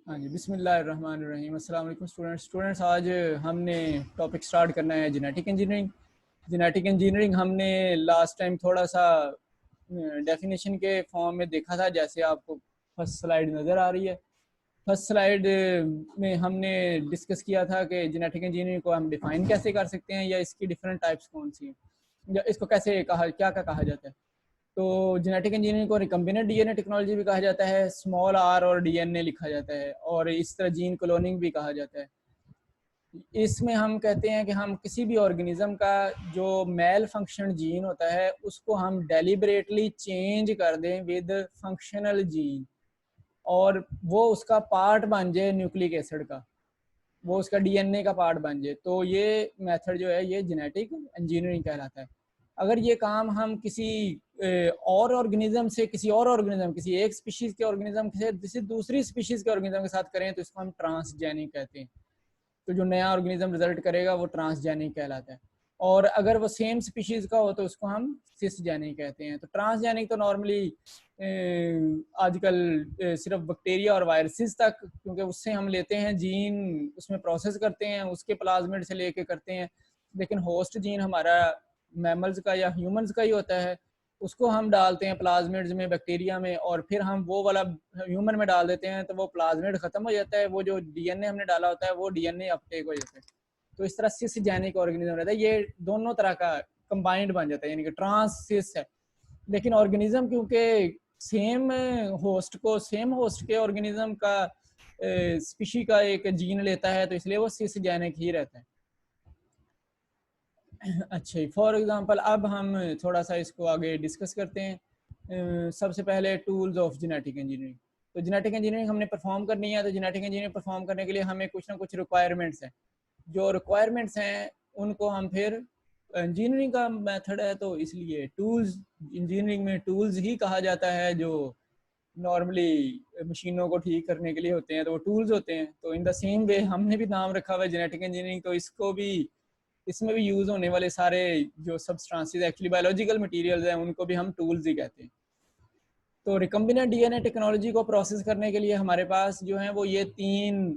हाँ जी, बिस्मिल्लाहिर्रहमानिर्रहीम। अस्सलाम वालेकुम स्टूडेंट्स। आज हमने टॉपिक स्टार्ट करना है जेनेटिक इंजीनियरिंग। जेनेटिक इंजीनियरिंग हमने लास्ट टाइम थोड़ा सा डेफिनेशन के फॉर्म में देखा था, जैसे आपको फर्स्ट स्लाइड नज़र आ रही है। फर्स्ट स्लाइड में हमने डिस्कस किया था कि जेनेटिक इंजीनियरिंग को हम डिफ़ाइन कैसे कर सकते हैं, या इसकी डिफरेंट टाइप्स कौन सी हैं, या इसको कैसे क्या कहा जाता है। तो जेनेटिक इंजीनियरिंग को रिकम्बिनेंट डीएनए टेक्नोलॉजी भी कहा जाता है, स्मॉल आर और डीएनए लिखा जाता है, और इस तरह जीन क्लोनिंग भी कहा जाता है। इसमें हम कहते हैं कि हम किसी भी ऑर्गेनिज्म का जो मेल फंक्शन जीन होता है उसको हम डेलिबरेटली चेंज कर दें विद फंक्शनल जीन, और वो उसका पार्ट बन जाए न्यूक्लिक एसिड का, वो उसका डीएनए का पार्ट बन जाए। तो ये मेथड जो है ये जेनेटिक इंजीनियरिंग कहलाता है। अगर ये काम हम किसी और ऑर्गेनिज्म से किसी एक स्पीशीज के ऑर्गेनिज्म से किसी दूसरी स्पीशीज के ऑर्गेनिज्म के साथ करें तो इसको हम ट्रांसजेनिक कहते हैं। तो जो नया ऑर्गेनिज्म रिजल्ट करेगा वो ट्रांसजेनिक कहलाता है। और अगर वो सेम स्पीशीज का हो तो उसको हम सिसजेनिक कहते हैं। तो ट्रांसजेनिक तो नॉर्मली आजकल सिर्फ बैक्टीरिया और वायरसेस तक, क्योंकि उससे हम लेते हैं जीन, उसमें प्रोसेस करते हैं, उसके प्लाज्मिड से लेके करते हैं। लेकिन होस्ट जीन हमारा मैमल्स का या ह्यूमंस का ही होता है, उसको हम डालते हैं प्लाज्मिड्स में, बैक्टीरिया में, और फिर हम वो वाला ह्यूमन में डाल देते हैं तो वो प्लाज्मिड खत्म हो जाता है, वो जो डीएनए हमने डाला होता है वो डीएनए अपटेक हो जाता है। तो इस तरह सिसजेनिक ऑर्गेनिज्म रहता है, ये दोनों तरह का कंबाइंड बन जाता है, यानी कि ट्रांस है। लेकिन ऑर्गेनिज्म क्योंकि सेम होस्ट के ऑर्गेनिज्म का स्पीशी का एक जीन लेता है, तो इसलिए वो सिसजेनिक ही रहता है। अच्छा, फॉर एग्जांपल अब हम थोड़ा सा इसको आगे डिस्कस करते हैं। सबसे पहले टूल्स ऑफ जेनेटिक इंजीनियरिंग। तो जेनेटिक इंजीनियरिंग हमने परफॉर्म करनी है, तो जेनेटिक इंजीनियरिंग परफॉर्म करने के लिए हमें कुछ ना कुछ रिक्वायरमेंट्स हैं। जो रिक्वायरमेंट्स हैं उनको हम फिर इंजीनियरिंग का मेथड है तो इसलिए टूल्स, इंजीनियरिंग में टूल्स ही कहा जाता है जो नॉर्मली मशीनों को ठीक करने के लिए होते हैं, तो वो टूल्स होते हैं। तो इन द सेम वे हमने भी नाम रखा हुआ है जेनेटिक इंजीनियरिंग, तो इसको भी, इसमें भी यूज होने वाले सारे जो सब्सटेंसेस एक्चुअली बायोलॉजिकल मटेरियल्स हैं उनको भी हम टूल्स ही कहते हैं। तो रिकम्बिनेंट डीएनए टेक्नोलॉजी को प्रोसेस करने के लिए हमारे पास जो है वो ये 3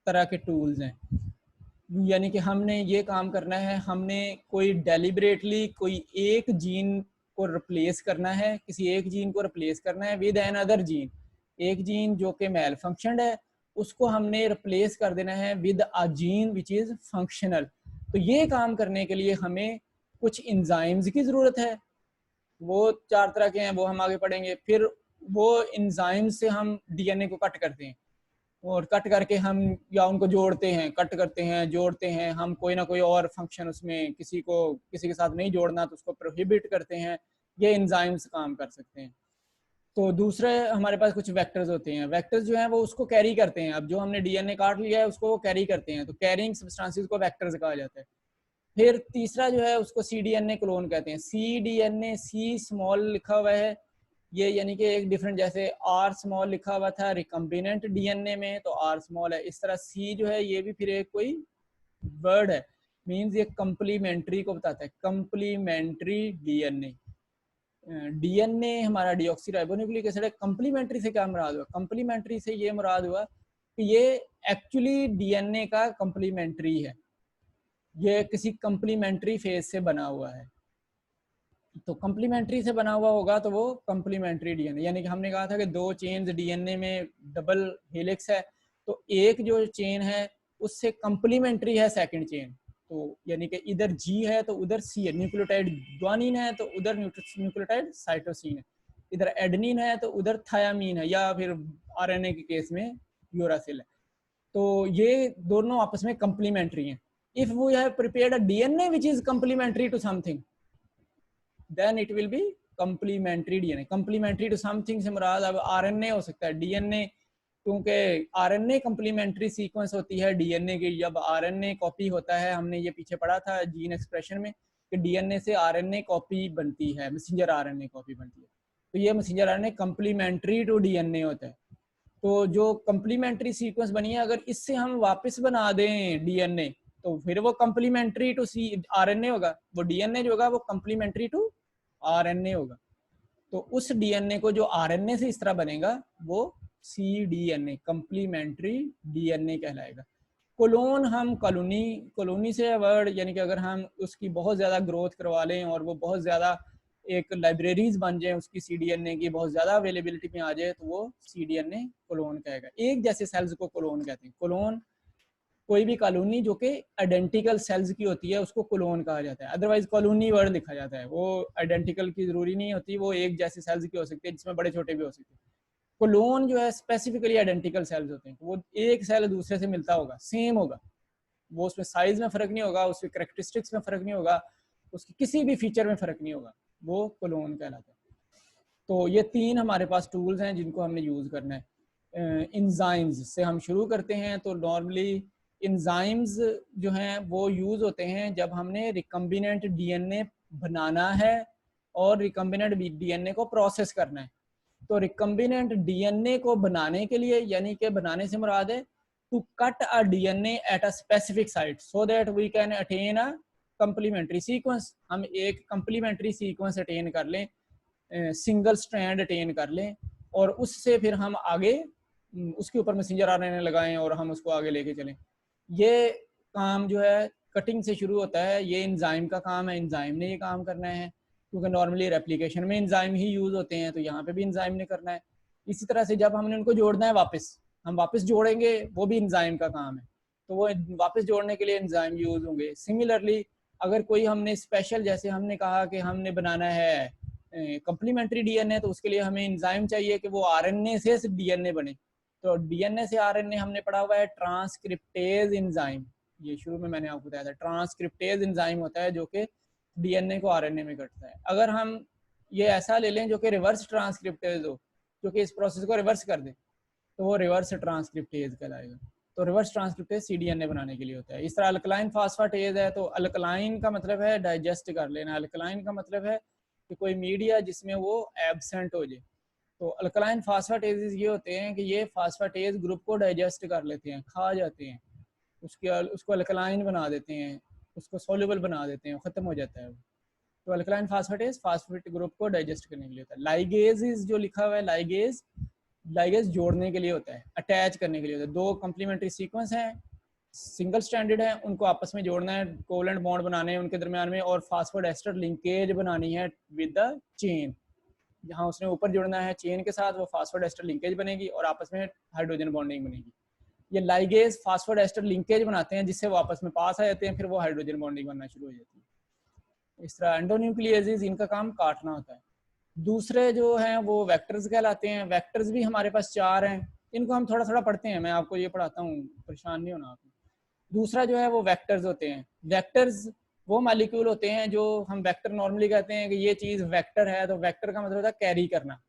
तरह के टूल्स हैं। यानी कि हमने ये काम करना है, हमने कोई डेलिबरेटली कोई एक जीन को रिप्लेस करना है, किसी एक जीन को रिप्लेस करना है विद एन अदर जीन। एक जीन जो कि मेल फंक्शनड है उसको हमने रिप्लेस कर देना है with a gene which is functional. तो ये काम करने के लिए हमें कुछ इंजाइम्स की ज़रूरत है, वो 4 तरह के हैं, वो हम आगे पढ़ेंगे। फिर वो इंजाइम से हम डीएनए को कट करते हैं, और कट करके हम या उनको जोड़ते हैं, कट करते हैं, जोड़ते हैं, हम कोई ना कोई और फंक्शन उसमें किसी के साथ नहीं जोड़ना तो उसको प्रोहिबिट करते हैं। ये एंजाइम्स काम कर सकते हैं। तो दूसरे हमारे पास कुछ वेक्टर्स होते हैं, वेक्टर्स जो हैं वो उसको कैरी करते हैं। अब जो हमने डीएनए काट लिया है उसको वो कैरी करते हैं, तो कैरिंग सब्सटेंसेस को वेक्टर्स कहा जाता है। फिर तीसरा जो है उसको सीडीएनए क्लोन कहते हैं। सीडीएनए, सी स्मॉल लिखा हुआ है, ये यानी कि एक डिफरेंट, जैसे आर स्मॉल लिखा हुआ था रिकम्बिनेंट डीएनए में तो आर स्मॉल है, इस तरह सी जो है ये भी फिर एक कोई वर्ड है, मींस ये कंप्लीमेंट्री को बताता है, कंप्लीमेंट्री डीएनए। डीएनए हमारा डीऑक्सी राइबोन्यूक्लिक एसिड है। कंप्लीमेंट्री से क्या मुराद हुआ? कंप्लीमेंट्री से ये मुराद हुआ कि ये एक्चुअली डीएनए का कंप्लीमेंट्री है, ये किसी कंप्लीमेंट्री फेज से बना हुआ है। तो कंप्लीमेंट्री से बना हुआ होगा तो वो कंप्लीमेंट्री डीएनए, यानी कि हमने कहा था कि 2 चेन्स डीएनए में डबल हेलिक्स है, तो एक जो चेन है उससे कंप्लीमेंट्री है सेकंड चेन। तो यानी कि इधर जी है तो उधर सी है, न्यूक्लियोटाइड ग्वानिन है तो उधर न्यूक्लियोटाइड साइटोसिन है, इधर एडेनिन है तो उधर थायामीन है, या फिर आरएनए के केस में यूरासिल है। तो ये दोनों आपस में कंप्लीमेंट्री हैं। If we have prepared a DNA which is complementary to something, then it will be complementary DNA. Complementary to something से मुराद अब आरएनए हो सकता है, डीएनए, क्योंकि आरएनए कंप्लीमेंट्री सीक्वेंस होती है डीएनए की। जब आरएनए कॉपी होता है, हमने ये पीछे पढ़ा था जीन एक्सप्रेशन में कि डीएनए से आरएनए कॉपी बनती है, मैसेंजर आरएनए कॉपी बनती है, तो ये messenger RNA complementary to DNA होता है। तो जो कंप्लीमेंट्री सीक्वेंस बनी है, अगर इससे हम वापस बना दें डीएनए तो फिर वो कंप्लीमेंट्री टू सी आरएनए होगा, वो डीएनए जो होगा वो कंप्लीमेंट्री टू आरएनए होगा। तो उस डीएनए को जो आरएनए से इस तरह बनेगा वो cDNA, कम्प्लीमेंट्री डीएनए कहलाएगा। कोलोन हम कॉलोनी से वर्ड, यानी कि अगर हम उसकी बहुत ज़्यादा ग्रोथ करवा लें और वो बहुत ज़्यादा एक लाइब्रेरीज बन जाए उसकी cDNA की, बहुत ज़्यादा अवेलेबिलिटी में आ जाए, तो वो cDNA कोलोन कहेगा। एक जैसे सेल्स को कोलोन कहते हैं। कोलोन कोई भी कॉलोनी जो कि आइडेंटिकल सेल्स की होती है उसको कोलोन कहा जाता है। अदरवाइज कॉलोनी वर्ड लिखा जाता है, वो आइडेंटिकल की जरूरी नहीं होती, वो एक जैसे सेल्स की हो सकती है जिसमें बड़े छोटे भी हो सकते हैं। कोलोन जो है स्पेसिफिकली आइडेंटिकल सेल्स होते हैं, वो एक सेल दूसरे से मिलता होगा, सेम होगा, वो उसमें साइज में फर्क नहीं होगा, उसके करेक्टरिस्टिक्स में फर्क नहीं होगा, उसकी किसी भी फीचर में फर्क नहीं होगा, वो कोलोन कहलाता है। तो ये तीन हमारे पास टूल्स हैं जिनको हमने यूज़ करना है। इंजाइम्स से हम शुरू करते हैं। तो नॉर्मली इंजाइम्स जो हैं वो यूज़ होते हैं जब हमने रिकम्बिनेंट डीएनए बनाना है और रिकम्बिनेंट डीएनए को प्रोसेस करना है। तो रिकम्बिनेंट डीएनए को बनाने के लिए, यानी कि बनाने से मुराद है to cut a DNA at a specific site so that we can attain a complementary sequence. हम एक कंप्लीमेंट्री सीक्वेंस अटेन कर लें, सिंगल स्ट्रैंड अटेन कर लें, और उससे फिर हम आगे उसके ऊपर मैसेंजर आरएनए लगाएं और हम उसको आगे लेके चलें। ये काम जो है कटिंग से शुरू होता है, ये एंजाइम का काम है, एंजाइम ने ये काम करना है, क्योंकि नॉर्मली रेप्लिकेशन में एंजाइम ही यूज़ होते हैं, तो यहाँ पे भी एंजाइम ने करना है। इसी तरह से जब हमने उनको जोड़ना है वापस, हम वापस जोड़ेंगे, वो भी एंजाइम का काम है, तो वो वापस जोड़ने के लिए एंजाइम यूज़ होंगे। सिमिलरली अगर कोई हमने स्पेशल, जैसे हमने कहा कि हमने बनाना है कम्प्लीमेंट्री डीएनए, तो उसके लिए हमें एंजाइम चाहिए कि वो आरएनए से डीएनए बने। तो डीएनए से आरएनए हमने पढ़ा हुआ है ट्रांसक्रिप्टेज एंजाइम, ये शुरू में मैंने आपको बताया था। ट्रांसक्रिप्टेज एंजाइम होता है जो कि डीएनए को आरएनए में कटता है। अगर हम ये ऐसा ले लें जो कि रिवर्स ट्रांसक्रिप्टेज हो, जो कि इस प्रोसेस को रिवर्स कर दे, तो वो रिवर्स ट्रांसक्रिप्टेज कहलाएगा। तो रिवर्स ट्रांसक्रिप्टेज सीडीएनए बनाने के लिए होता है। इस तरह अल्कलाइन फास्फाटेज है, तो अल्कलाइन का मतलब है डाइजेस्ट कर लेना, अल्कलाइन का मतलब है कि कोई मीडिया जिसमें वो एब्सेंट हो जाए। तो अल्कलाइन फास्फाटेजेस ये होते हैं कि ये फास्फाटेज ग्रुप को डाइजेस्ट कर लेते हैं, खा जाते हैं, उसको अल्कलाइन बना देते हैं, उसको सोल्यूबल बना देते हैं, ख़त्म हो जाता है वो। तो अल्कलाइन फास्फेटेज फास्फेट ग्रुप को डाइजेस्ट करने के लिए होता है। लाइगेज जो लिखा हुआ है, लाइगेज जोड़ने के लिए होता है, अटैच करने के लिए होता है। दो कंप्लीमेंट्री सीक्वेंस हैं, सिंगल स्ट्रैंडेड है, उनको आपस में जोड़ना है, कोवेलेंट बॉन्ड बनाने हैं उनके दरमियान में, और फास्फोडेस्टर लिंकेज बनानी है विद द चेन। जहाँ उसने ऊपर जुड़ना है चेन के साथ, वो फास्फोडेस्टर लिंकेज बनेगी और आपस में हाइड्रोजन बॉन्डिंग बनेगी। ये लाइगेज फास्फोडेस्टर लिंकेज बनाते हैं जिससे वो आपस में पास आ जाते हैं, फिर वो हाइड्रोजन बॉन्डिंग बनना शुरू हो जाती है। इस तरह एंडोन्यूक्लियेजेस, इनका काम काटना होता है। दूसरे जो हैं वो वेक्टर्स कहलाते हैं। वेक्टर्स भी हमारे पास 4 हैं, इनको हम थोड़ा थोड़ा पढ़ते हैं, मैं आपको ये पढ़ाता हूँ, परेशान नहीं होना आपको। दूसरा जो है वो वेक्टर्स होते हैं। वेक्टर्स वो मालिक्यूल होते हैं जो हम वेक्टर नॉर्मली कहते हैं कि ये चीज़ वेक्टर है, तो वेक्टर का मतलब होता है कैरी करना,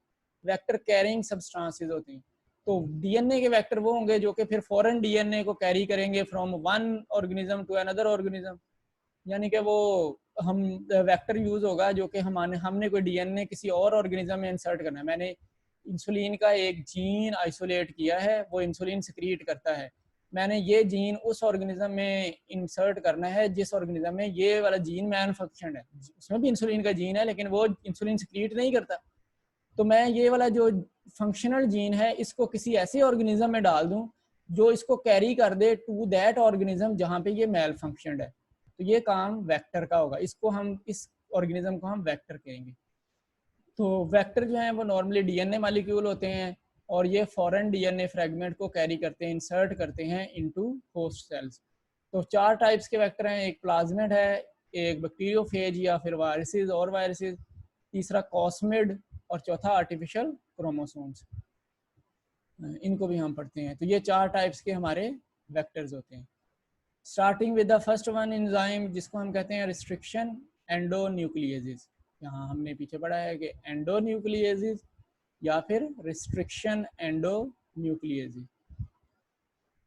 वेक्टर कैरिंग सब्सटेंसेस होते हैं। तो डीएनए के वेक्टर वो होंगे जो कि फिर फॉरेन डीएनए को कैरी करेंगे from one organism to another organism, यानी कि वो हम वेक्टर यूज होगा जो कि हमने कोई डीएनए किसी और ऑर्गेनिज्म में इंसर्ट करना है। मैंने इंसुलिन का एक जीन आइसोलेट किया है, वो इंसुलिन सिक्रीट करता है, मैंने ये जीन उस ऑर्गेनिज्म में इंसर्ट करना है जिस ऑर्गेनिज्म में ये वाला जीन मैन्युफैक्चर्ड है, उसमें भी इंसुलिन का जीन है लेकिन वो इंसुलिन सिक्रीट नहीं करता। तो मैं ये वाला जो फंक्शनल जीन है इसको किसी ऐसे ऑर्गेनिज्म में डाल दूं जो इसको कैरी कर दे टू दैट ऑर्गेनिज्म जहाँ पे ये मेल फंक्शनड है, तो ये काम वेक्टर का होगा। इसको हम, इस ऑर्गेनिज्म को हम वेक्टर कहेंगे। तो वेक्टर जो है वो नॉर्मली डीएनए मॉलिक्यूल होते हैं और ये फॉरेन डीएनए फ्रेगमेंट को कैरी करते हैं, इंसर्ट करते हैं इनटू होस्ट सेल्स। तो 4 टाइप्स के वेक्टर हैं, एक प्लाज्मिड है, एक बैक्टीरियोफेज या फिर वायरसेस और वायरसेस, तीसरा कॉस्मिड, और चौथा आर्टिफिशियल क्रोमोसोम्स। इनको भी हम पढ़ते हैं। तो ये 4 टाइप्स के हमारे वेक्टर्स होते हैं। Starting with the first one enzyme जिसको हम कहते हैं रिस्ट्रिक्शन एंडोन्यूक्लियेजेस। यहाँ हमने पीछे पढ़ा है कि एंडोन्यूक्लियेजेस या फिर रिस्ट्रिक्शन एंडोन्यूक्लियेजेस।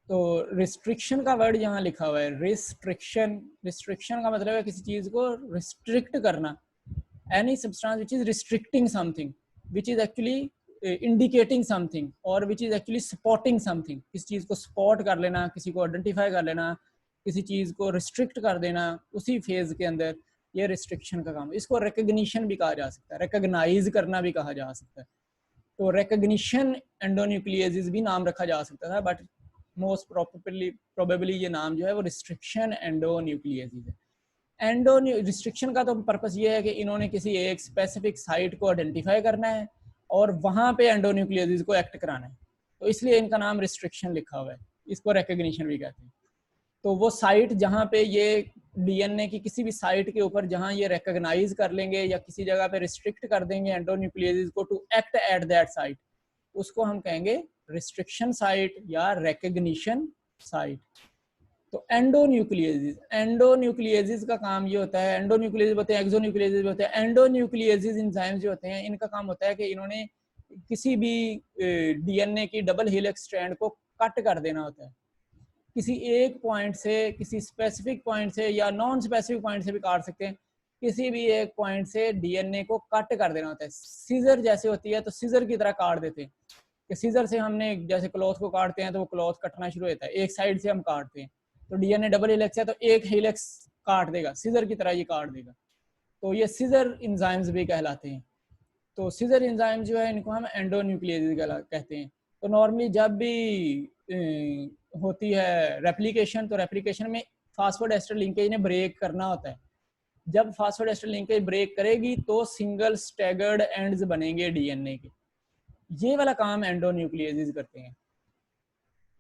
तो रिस्ट्रिक्शन का वर्ड यहाँ लिखा हुआ है, रिस्ट्रिक्शन का मतलब है किसी चीज को रिस्ट्रिक्ट करना, any substance which is restricting something, which is actually indicating something, और which is actually supporting something. किसी चीज को सपोर्ट कर लेना, किसी को आइडेंटिफाई कर लेना, किसी चीज को रिस्ट्रिक्ट कर देना उसी फेज के अंदर, ये रिस्ट्रिक्शन का काम। इसको रिकग्निशन भी कहा जा सकता है, रिकग्नाइज करना भी कहा जा सकता है। तो रिकग्निशन एंडोन्यूक्लियेसिस भी नाम रखा जा सकता था, बट मोस्ट प्रोबेबली ये नाम जो है वो रिस्ट्रिक्शन एंडोन्यूक्लियेसिस है। रिस्ट्रिक्शन का तो पर्पस ये है कि इन्होंने किसी एक स्पेसिफिक साइट को आइडेंटिफाई करना है और वहाँ पे एंडोन्यूक्लियेसिस को एक्ट कराना है, तो इसलिए इनका नाम रिस्ट्रिक्शन लिखा हुआ है। इसको रिकग्निशन भी कहते हैं। तो वो साइट जहाँ पे ये डीएनए की किसी भी साइट के ऊपर जहाँ ये रिकग्नाइज कर लेंगे या किसी जगह पे रिस्ट्रिक्ट कर देंगे एंडोन्यूक्लियेसिस को to act at that site, उसको हम कहेंगे रिस्ट्रिक्शन साइट या रिकग्निशन साइट। तो एंडोन्यूक्लियेसिस का काम ये होता है, एंडोन्यूक्लियेसिस होते हैं, एक्सोन्यूक्लियेसिस होते हैं। एंडोन्यूक्लियेसिस एंजाइम्स जो होते हैं इनका काम होता है कि इन्होंने किसी भी डीएनए की डबल हेलिक्स स्ट्रैंड को कट कर देना होता है। किसी एक पॉइंट से, किसी स्पेसिफिक पॉइंट से या नॉन स्पेसिफिक पॉइंट से भी काट सकते हैं, किसी भी एक पॉइंट से डीएनए को कट कर देना होता है। सीजर जैसे होती है तो सीजर की तरह काट देते हैं कि सीजर से हमने जैसे क्लॉथ को काटते हैं तो वो क्लॉथ कटना शुरू होता है, एक साइड से हम काटते हैं, तो डीएनए डबल हेलिक्स है तो एक हेलिक्स काट देगा, सीजर की तरह ये काट देगा। तो ये सीजर एंजाइम्स भी कहलाते हैं। तो सीजर एंजाइम जो है इनको हम एंडोन्यूक्लियेसिस कहते हैं। तो नॉर्मली जब भी होती है रेप्लिकेशन, तो रेप्लिकेशन में फास्फोडेस्टर लिंकेज ने ब्रेक करना होता है। जब फास्फोडेस्टर लिंकेज ब्रेक करेगी तो सिंगल स्टैगर्ड एंड्स बनेंगे डीएनए के। ये वाला काम एंडोन्यूक्लियेसिस करते हैं।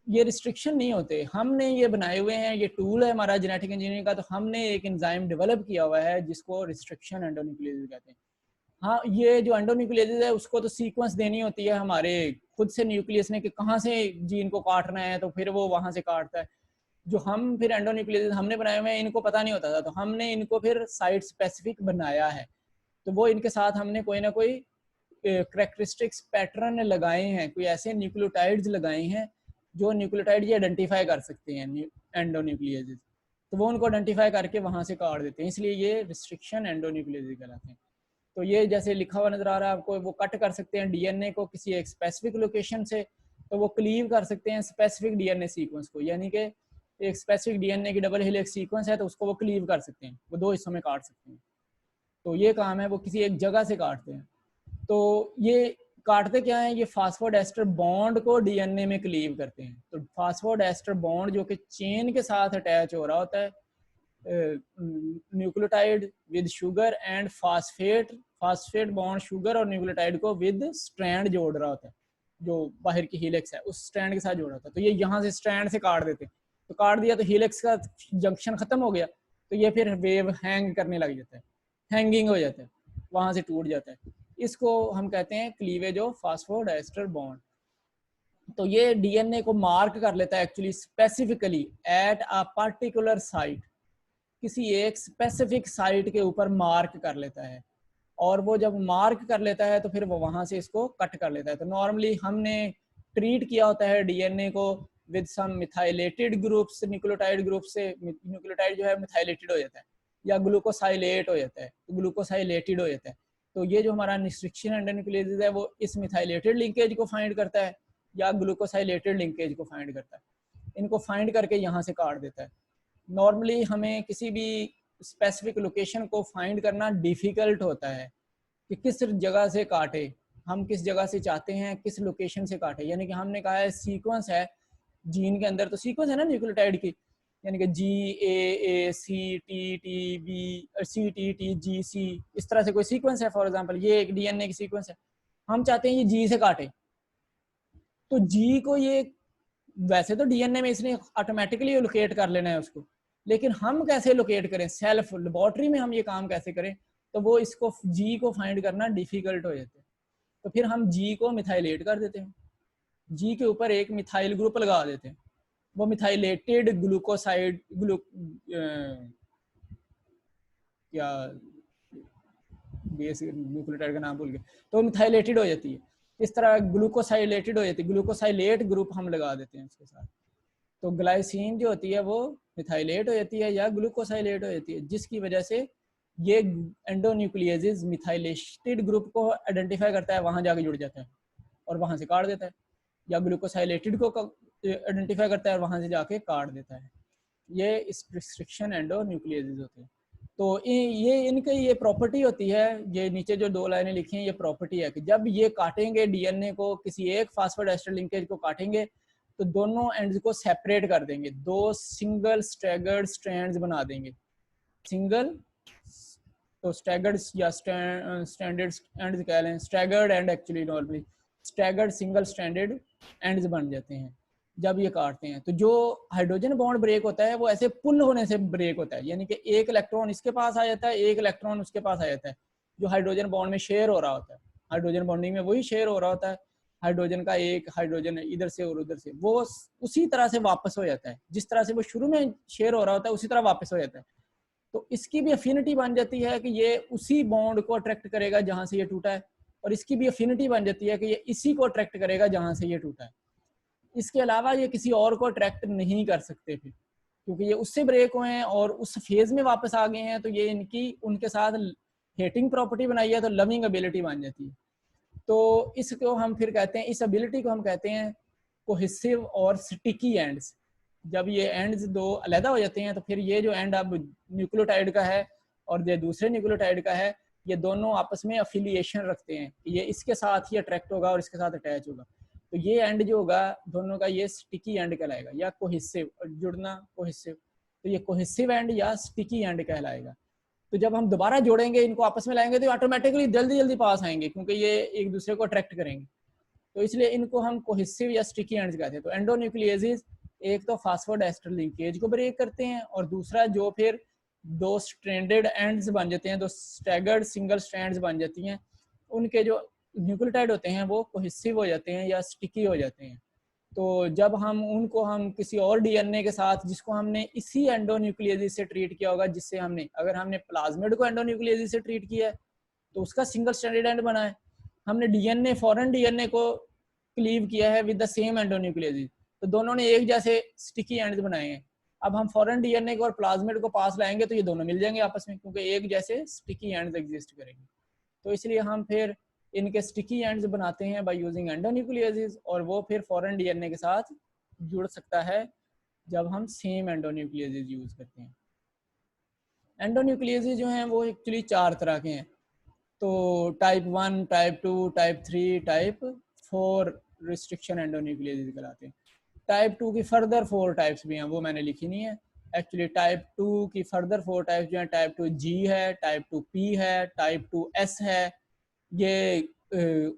ये रिस्ट्रिक्शन नहीं होते, हमने ये बनाए हुए हैं, ये टूल है हमारा जेनेटिक इंजीनियरिंग का, तो हमने एक एंजाइम डेवलप किया हुआ है जिसको रिस्ट्रिक्शन एंडोन्यूक्लियेसिस कहते हैं। हाँ, ये जो एंडोन्यूक्लियेसिस है उसको तो सीक्वेंस देनी होती है हमारे खुद से न्यूक्लियस ने कि कहाँ से जीन को काटना है, तो फिर वो वहाँ से काटता है। जो हम फिर एंडोन्यूक्लियेसिस हमने बनाए हुए हैं इनको पता नहीं होता था, तो हमने इनको फिर साइट स्पेसिफिक बनाया है। तो वो इनके साथ हमने कोई ना कोई कैरेक्टरिस्टिक्स पैटर्न लगाए हैं, कोई ऐसे न्यूक्लियोटाइड्स लगाए हैं जो न्यूक्लियोटाइड ये आइडेंटिफाई कर सकते हैं एंडोन्यूक्लियेसिस, तो वो उनको आइडेंटिफाई करके वहाँ से काट देते हैं, इसलिए ये रिस्ट्रिक्शन एंडोन्यूक्लियेसिस कहलाते हैं। तो ये जैसे लिखा हुआ नजर आ रहा है आपको, वो कट कर सकते हैं डीएनए को किसी एक स्पेसिफिक लोकेशन से, तो वो क्लीव कर सकते हैं स्पेसिफिक डीएनए सीक्वेंस को, यानी कि एक स्पेसिफिक डीएनए की डबल हेलिक्स सीक्वेंस है तो उसको वो क्लीव कर सकते हैं, वो दो हिस्सों में काट सकते हैं। तो ये काम है, वो किसी एक जगह से काटते हैं। तो ये काटते क्या है, ये फास्फोडेस्टर बॉन्ड को डीएनए में क्लीव करते हैं। तो फास्फोडेस्टर बॉन्ड जो कि चेन के साथ अटैच हो रहा होता है nucleotide with sugar and phosphate bond sugar और न्यूक्लियोटाइड को विद स्ट्रैंड जोड़ रहा होता है, जो बाहर की हीलिक्स है उस स्ट्रैंड के साथ जोड़ा होता है। तो ये यहाँ से स्ट्रैंड से काट देते हैं, तो काट दिया तो हीलिक्स का जंक्शन खत्म हो गया, तो ये फिर वेव हैंग करने लग जाता है, हैंगिंग हो जाता है, वहां से टूट जाता है। इसको हम कहते हैं क्लीवेज ऑफ फास्फोडाइस्टर बॉन्ड। तो ये डीएनए को मार्क कर लेता है actually specifically at a particular site, किसी एक स्पेसिफिक साइट के ऊपर मार्क कर लेता है, और वो जब मार्क कर लेता है तो फिर वो वहां से इसको कट कर लेता है। तो नॉर्मली हमने ट्रीट किया होता है डीएनए को with some methylated groups, nucleotide group से न्यूक्लियोटाइड जो है मिथाइलेटेड हो जाता है या ग्लूकोसाइलेट हो जाता है, तो ग्लूकोसाइलेटेड हो जाता है। तो ये जो हमारा रिस्ट्रिक्शन एंडोन्यूक्लियेसिस है वो इस मिथाइलेटेड लिंकेज को फाइंड करता है या ग्लूकोसाइलेटेड लिंकेज को फाइंड करता है, इनको फाइंड करके यहाँ से काट देता है। नॉर्मली हमें किसी भी स्पेसिफिक लोकेशन को फाइंड करना डिफिकल्ट होता है कि किस जगह से काटे, हम किस जगह से चाहते हैं किस लोकेशन से काटे। यानी कि हमने कहा है सीक्वेंस है जीन के अंदर, तो सीक्वेंस है ना न्यूक्लियोटाइड की, यानी कि GAACTTV, CTT, GC, इस तरह से कोई सीक्वेंस है। फॉर एग्जांपल ये एक डीएनए की सीक्वेंस है, हम चाहते हैं ये जी से काटे, तो जी को ये वैसे तो डीएनए में इसने ऑटोमेटिकली लोकेट कर लेना है उसको, लेकिन हम कैसे लोकेट करें, सेल्फ लेबोरेटरी में हम ये काम कैसे करें, तो वो इसको जी को फाइंड करना डिफिकल्ट हो जाता है। तो फिर हम जी को मिथाइलेट कर देते हैं, जी के ऊपर एक मिथाइल ग्रुप लगा देते हैं, वो मिथाइलेटेड ग्लूकोसाइड क्या बेस न्यूक्लियोटाइड का नाम भूल गए, तो मिथाइलेटेड हो जाती है। इस तरह ग्लूकोसाइलेटेड हो जाती है, ग्लूकोसाइलेट ग्रुप हम लगा देते हैं उसके साथ। तो ग्लाइसिन जो होती है वो मिथाइलेट हो जाती है या ग्लूकोसाइलेट हो जाती है, जिसकी वजह से ये एंडोन्यूक्लियेसिस मिथाइलेटेड ग्रुप को आइडेंटिफाई करता है, वहां जाके जुड़ जाता है और वहां से काट देता है, या ग्लूकोसाइलेटेड को आइडेंटिफाई करता है और वहां से जाके काट देता है। ये रिस्ट्रिक्शन एंडोन्यूक्लियेसिस होते हैं। तो ये इनकी ये प्रॉपर्टी होती है, ये नीचे जो 2 लाइनें लिखी हैं ये प्रॉपर्टी है कि जब ये काटेंगे डीएनए को, किसी एक फास्फोडाइस्टर लिंकेज को काटेंगे तो दोनों एंड्स को सेपरेट कर देंगे, 2 सिंगल स्टैगर्ड स्ट्रैंड्स बना देंगे। सिंगल तो स्टैगर्ड या स्टैंडर्ड एंड्स कह लें, staggered and actually normally staggered single standard ends बन जाते हैं जब ये काटते हैं। तो जो हाइड्रोजन बॉन्ड ब्रेक होता है वो ऐसे पुल होने से ब्रेक होता है, यानी कि एक इलेक्ट्रॉन इसके पास आ जाता है, एक इलेक्ट्रॉन उसके पास आ जाता है, जो हाइड्रोजन बॉन्ड में शेयर हो रहा होता है। हाइड्रोजन बॉन्डिंग में वही शेयर हो रहा होता है, हाइड्रोजन का एक हाइड्रोजन इधर से और उधर से, वो उसी तरह से वापस हो जाता है, जिस तरह से वो शुरू में शेयर हो रहा होता है उसी तरह वापस हो जाता है। तो इसकी भी अफिनिटी बन जाती है कि ये उसी बॉन्ड को अट्रैक्ट करेगा जहां से ये टूटा है, और इसकी भी अफिनिटी बन जाती है कि ये इसी को अट्रैक्ट करेगा जहां से ये टूटा है। इसके अलावा ये किसी और को अट्रैक्ट नहीं कर सकते फिर, क्योंकि ये उससे ब्रेक हुए हैं और उस फेज में वापस आ गए हैं, तो ये इनकी उनके साथ हेटिंग प्रॉपर्टी बनाई है, तो लविंग एबिलिटी बन जाती है। तो इसको हम फिर कहते हैं, इस एबिलिटी को हम कहते हैं कोहेसिव और स्टिकी एंड्स। जब ये एंड्स 2 अलहदा हो जाते हैं तो फिर ये जो एंड अब न्यूक्लियोटाइड का है और ये दूसरे न्यूक्लियोटाइड का है, ये दोनों आपस में अफिलिएशन रखते हैं कि ये इसके साथ ही अट्रैक्ट होगा और इसके साथ अटैच होगा। तो ये एंड जो होगा दोनों का, ये स्टिकी एंड कहलाएगा या कोहेसिव, जुड़ना कोहेसिव, तो ये कोहेसिव एंड या स्टिकी एंड कहलाएगा। तो जब हम दोबारा जोड़ेंगे, इनको आपस में लाएंगे तो ऑटोमेटिकली जल्दी जल्दी पास आएंगे, क्योंकि ये एक दूसरे को अट्रैक्ट करेंगे। तो इसलिए इनको हम कोहेसिव या स्टिकी एंड्स कहते हैं। तो एंडोन्यूक्लियेसिस एक तो फास्फोडाइस्टर लिंकेज को ब्रेक करते हैं, और दूसरा जो फिर 2 स्ट्रैंडेड एंड्स बन जाते हैं, 2 स्टैगर्ड सिंगल स्ट्रैंड्स बन जाती हैं, उनके जो न्यूक्लियोटाइड होते हैं वो कोहेसिव हो जाते हैं या स्टिकी हो जाते हैं। तो जब हम उनको हम किसी और डीएनए के साथ, जिसको हमने इसी एंडोन्यूक्लियेसिस से ट्रीट किया होगा, जिससे हमने, अगर हमने प्लाज्मिड को एंडोन्यूक्लियेसिस से ट्रीट किया है तो उसका सिंगल स्ट्रैंडेड एंड बना है, हमने डीएनए फॉरेन डीएनए को क्लीव किया है विद द सेम एंडोन्यूक्लियेसिस, तो दोनों ने एक जैसे स्टिकी एंड्स बनाए हैं। अब हम फॉरेन डीएनए को और प्लाज्मिड को पास लाएंगे तो ये दोनों मिल जाएंगे आपस में, क्योंकि एक जैसे स्टिकी एंड्स एग्जिस्ट करेंगे। तो इसलिए हम फिर इनके स्टिकी एंड्स बनाते हैं बाय यूजिंग एंडोन्यूक्लियेसिस, और वो फिर फॉरेन डीएनए के साथ जुड़ सकता है जब हम सेम एंडोन्यूक्लियेसिस यूज करते हैं। एंडोन्यूक्लियेसिस जो हैं वो एक्चुअली 4 तरह के हैं, तो type 1, type 2, type 3, type 4 restriction endonucleases कहलाते हैं। टाइप 2 की फर्दर 4 टाइप्स भी हैं, वो मैंने लिखी नहीं है एक्चुअली। टाइप 2 की फर्दर 4 टाइप्स जो हैं, टाइप 2 जी है, टाइप 2 पी है, टाइप 2 एस है। ये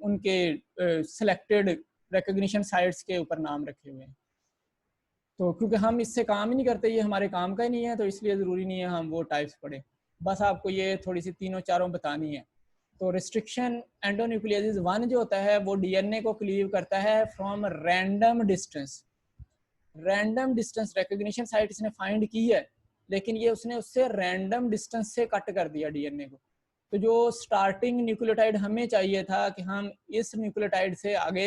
उनके सिलेक्टेड रिकॉग्निशन साइट्स के ऊपर नाम रखे हुए हैं। तो क्योंकि हम इससे काम ही नहीं करते, ये हमारे काम का ही नहीं है, तो इसलिए ज़रूरी नहीं है हम वो टाइप्स पढ़ें, बस आपको ये थोड़ी सी तीनों चारों बतानी है। तो रिस्ट्रिक्शन एंडोन्यूक्लियेसिस 1 जो होता है वो डीएनए को क्लीव करता है from random distance. Random distance recognition site इसने फाइंड की है, लेकिन ये उसने उससे रैंडम डिस्टेंस से कट कर दिया डीएनए को। तो जो स्टार्टिंग न्यूक्लियोटाइड हमें चाहिए था कि हम इस न्यूक्लियोटाइड से आगे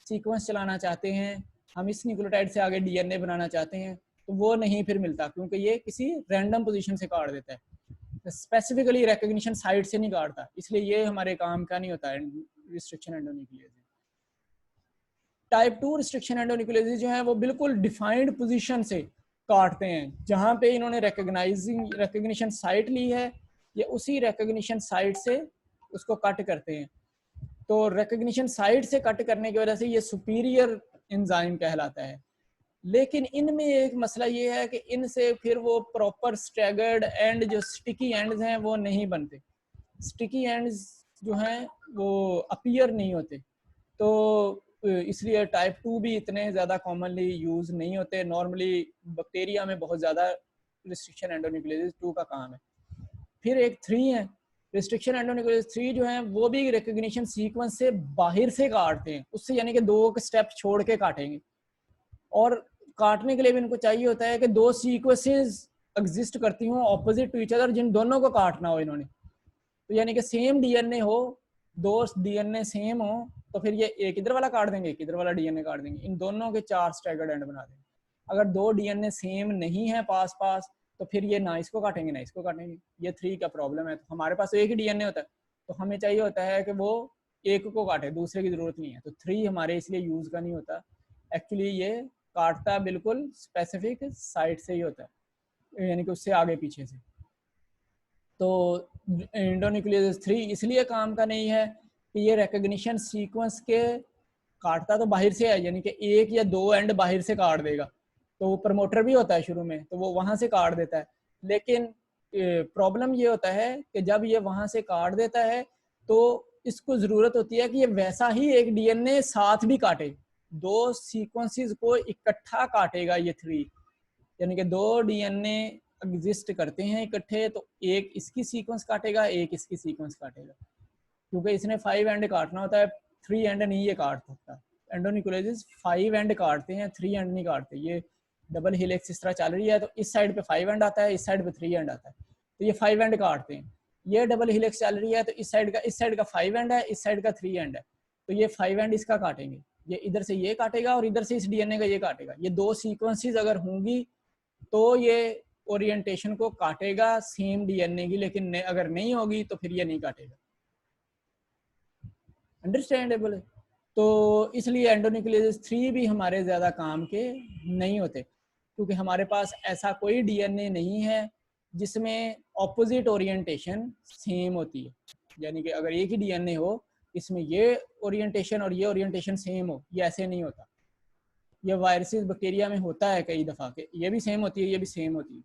सीक्वेंस चलाना चाहते हैं, हम इस न्यूक्लियोटाइड से आगे डीएनए बनाना चाहते हैं, तो वो नहीं फिर मिलता, क्योंकि ये किसी रैंडम पोजीशन से काट देता है, स्पेसिफिकली रिकॉग्निशन साइट से नहीं काटता, इसलिए ये हमारे काम का नहीं होता है रिस्ट्रिक्शन एंडोन्यूक्लियेसिस। टाइप 2 रिस्ट्रिक्शन एंडोन्यूक्लियेसिस जो है वो बिल्कुल डिफाइंड पोजीशन से काटते हैं, जहां पे इन्होंने रिकॉग्निशन साइट ली है, ये उसी रिकॉग्निशन साइट से उसको कट करते हैं। तो रिकॉग्निशन साइट से कट करने की वजह से ये सुपीरियर एंजाइम कहलाता है। लेकिन इनमें एक मसला ये है कि इनसे फिर वो प्रॉपर स्टैगर्ड एंड जो स्टिकी एंड्स हैं वो नहीं बनते, स्टिकी एंड्स जो हैं वो अपीयर नहीं होते। तो इसलिए टाइप 2 भी इतने ज़्यादा कॉमनली यूज़ नहीं होते। नॉर्मली बैक्टीरिया में बहुत ज़्यादा रिस्ट्रिक्शन एंडोन्यूक्लियेसिस 2 का काम है। फिर एक 3 है रिस्ट्रिक्शन एंडोन्यूक्लियेसिस 3 जो है वो भी रिकॉग्निशन सीक्वेंस से बाहर से काटते हैं, उससे यानी कि 2 स्टेप छोड़ के काटेंगे, और काटने के लिए भी इनको चाहिए होता है कि 2 सीक्वेंसेस एग्जिस्ट करती हों ऑपोजिट टू ईच अदर, जिन दोनों को काटना हो इन्होंने। तो यानी कि सेम डीएनए हो, 2 डीएनए सेम हो, तो फिर ये एक इधर वाला काट देंगे, एक इधर वाला डीएनए काट देंगे, इन दोनों के 4 स्टैगर्ड एंड बना देंगे। अगर 2 डीएनए सेम नहीं है पास पास, तो फिर ये ना इसको काटेंगे ना इसको काटेंगे। ये 3 का प्रॉब्लम है। तो हमारे पास एक ही डीएनए होता है, तो हमें चाहिए होता है कि वो एक को काटे, दूसरे की जरूरत नहीं है। तो 3 हमारे इसलिए यूज का नहीं होता एक्चुअली, ये काटता बिल्कुल स्पेसिफिक साइट से ही होता है, यानी कि उससे आगे पीछे से। तो एंडोन्यूक्लियोसिस 3 इसलिए काम का नहीं है कि ये रिकॉग्निशन सीक्वेंस के काटता तो बाहर से है, यानी कि एक या दो एंड बाहर से काट देगा, तो वो प्रमोटर भी होता है शुरू में, तो वो वहां से काट देता है। लेकिन प्रॉब्लम ये होता है कि जब ये वहां से काट देता है तो इसको जरूरत होती है कि ये वैसा ही एक डीएनए साथ भी काटे, दो सीक्वेंसेस को इकट्ठा काटेगा ये 3, यानी कि दो डीएनए एग्जिस्ट करते हैं इकट्ठे, तो एक इसकी सीक्वेंस काटेगा, एक इसकी सीक्वेंस काटेगा, क्योंकि इसने 5 एंड काटना होता है, 3 एंड नहीं ये काट सकता। एंडोन्यूक्लियोसिस 5 एंड काटते हैं, 3 एंड नहीं काटते। ये डबल हेलिक्स इस तरह चल रही है तो इस साइड पे 5 एंड आता है, इस साइड पे 3 एंड आता है, तो ये 5 एंड काटते हैं। ये डबल हेलिक्स चल रही है तो इस साइड का 5 एंड है, इस साइड का 3 एंड है, तो ये 5 एंड इसका काटेंगे, ये इधर से ये काटेगा और इधर से इस डीएनए का ये काटेगा। ये दो सीक्वेंसेस अगर होंगी तो ये ओरिएंटेशन को काटेगा सेम डीएनए की, लेकिन अगर नहीं होगी तो फिर ये नहीं काटेगा। अंडरस्टैंडेबल है। तो इसलिए एंडोन्यूक्लियोसिस 3 भी हमारे ज़्यादा काम के नहीं होते, क्योंकि हमारे पास ऐसा कोई डीएनए नहीं है जिसमें ऑपोजिट ओरिएंटेशन सेम होती है। यानी कि अगर एक ही डीएनए हो इसमें ये ओरिएंटेशन और ये ओरिएंटेशन सेम हो, ये ऐसे नहीं होता। ये वायरसेस बैक्टीरिया में होता है कई दफ़ा के ये भी सेम होती है, ये भी सेम होती है,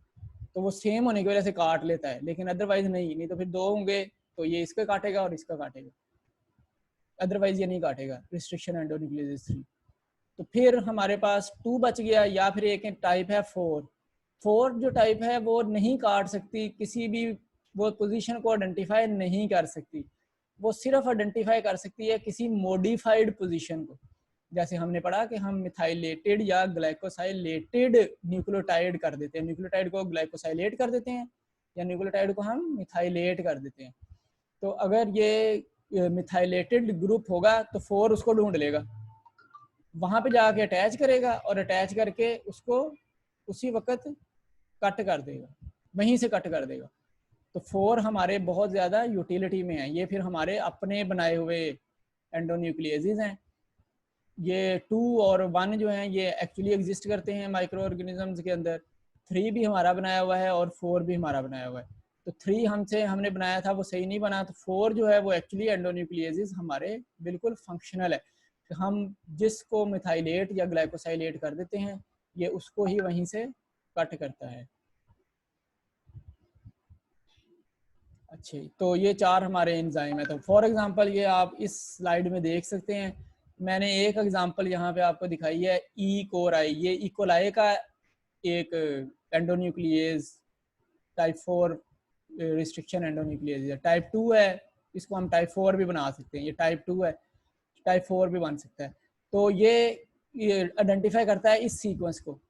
तो वो सेम होने की वजह से काट लेता है, लेकिन अदरवाइज नहीं तो फिर दो होंगे तो ये इसका काटेगा और इसका काटेगा, अदरवाइज ये नहीं काटेगा। रिस्ट्रिक्शन एंडोन्यूक्लियोसिस 3। तो फिर हमारे पास 2 बच गया, या फिर एक टाइप है 4 जो टाइप है वो नहीं काट सकती, किसी भी वो पोजीशन को आइडेंटिफाई नहीं कर सकती, वो सिर्फ आइडेंटिफाई कर सकती है किसी मॉडिफाइड पोजीशन को। जैसे हमने पढ़ा कि हम मिथाइलेटेड या ग्लाइकोसाइलेटेड न्यूक्लियोटाइड कर देते हैं, न्यूक्लियोटाइड को ग्लाइकोसाइलेट कर देते हैं या न्यूक्लियोटाइड को हम मिथाइलेट कर देते हैं। तो अगर ये मिथाइलेटेड ग्रुप होगा तो 4 उसको ढूंढ लेगा, वहां पे जाके अटैच करेगा और अटैच करके उसको उसी वक्त कट कर देगा, वहीं से कट कर देगा। तो 4 हमारे बहुत ज़्यादा यूटिलिटी में है, ये फिर हमारे अपने बनाए हुए एंडोन्यूक्लियोसिस हैं। ये 2 और 1 जो हैं ये एक्चुअली एग्जिस्ट करते हैं माइक्रो ऑर्गेनिजम्स के अंदर, 3 भी हमारा बनाया हुआ है और 4 भी हमारा बनाया हुआ है। तो 3 हमने बनाया था वो सही नहीं बना, तो 4 जो है वो एक्चुअली एंडोन्यूक्लियोसिस हमारे बिल्कुल फंक्शनल है। तो हम जिसको मिथाइलेट या ग्लाइकोसाइलेट कर देते हैं ये उसको ही वहीं से कट करता है। अच्छा, तो ये 4 हमारे एंजाइम है। तो फॉर एग्जांपल ये आप इस स्लाइड में देख सकते हैं, मैंने एक एग्जांपल यहाँ पे आपको दिखाई है ई कोराई। ये ई कोलाई का एक एंडोन्यूक्लियेज टाइप 4 रिस्ट्रिक्शन एंडोन्यूक्लियेज है। टाइप 2 है, इसको हम टाइप 4 भी बना सकते हैं, ये टाइप 2 है, टाइप 4 भी बन सकता है। तो ये आइडेंटिफाई करता है इस सीक्वेंस को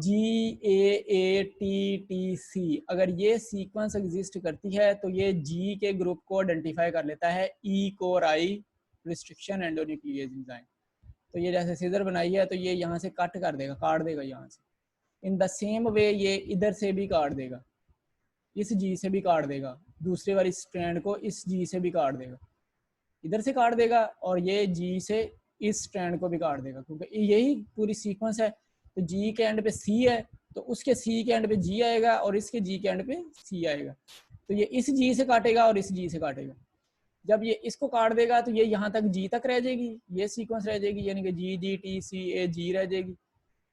GAATTC। अगर ये सीक्वेंस एग्जिस्ट करती है तो ये G के ग्रुप को आइडेंटिफाई कर लेता है ई कोराई रिस्ट्रिक्शन एंडोन्यूक्लियेज एंजाइम। तो ये जैसे सीजर बनाई है तो ये यहाँ से काट देगा यहाँ से। इन द सेम वे ये इधर से भी काट देगा, इस G से भी काट देगा, दूसरे वाली स्ट्रैंड को इस G से भी काट देगा, इधर से काट देगा, और ये G से इस स्ट्रैंड को भी काट देगा, क्योंकि यही पूरी सीक्वेंस है। तो G के एंड पे C है तो उसके C के एंड पे G आएगा और इसके G के एंड पे C आएगा। तो ये इस G से काटेगा और इस G से काटेगा। जब ये इसको काट देगा तो ये यहाँ तक G तक रह जाएगी, ये सीक्वेंस रह जाएगी, यानी कि GGTCAG रह जाएगी,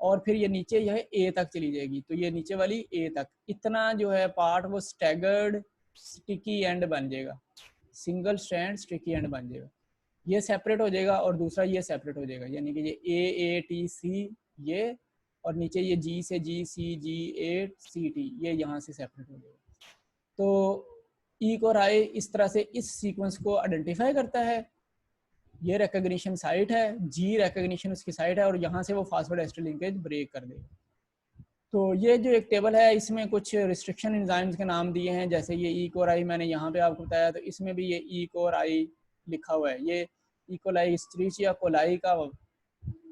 और फिर ये नीचे यह A तक चली जाएगी। तो ये नीचे वाली A तक इतना जो है पार्ट वो स्टैगर्ड स्टिकी एंड बन जाएगा, सिंगल स्ट्रैंड स्टिकी एंड बन जाएगा। ये सेपरेट हो जाएगा और दूसरा ये सेपरेट हो जाएगा, यानी कि ये AATC ये, और नीचे ये G से GCGACT ये यहाँ से सेपरेट हो जाएगा। तो ई कोराई इस तरह से इस सीक्वेंस को आइडेंटिफाई करता है, ये रिकॉग्निशन साइट है, G रिकॉग्निशन उसकी साइट है, और यहाँ से वो फास्फोडाइस्टर लिंकेज ब्रेक कर देगा। तो ये जो एक टेबल है इसमें कुछ रिस्ट्रिक्शन एंजाइम्स के नाम दिए हैं, जैसे ये ई कोराई मैंने यहाँ पे आपको बताया, तो इसमें भी ये ई कोराई लिखा हुआ है, ये ई कोलाई एस्चेरिचिया कोलाई का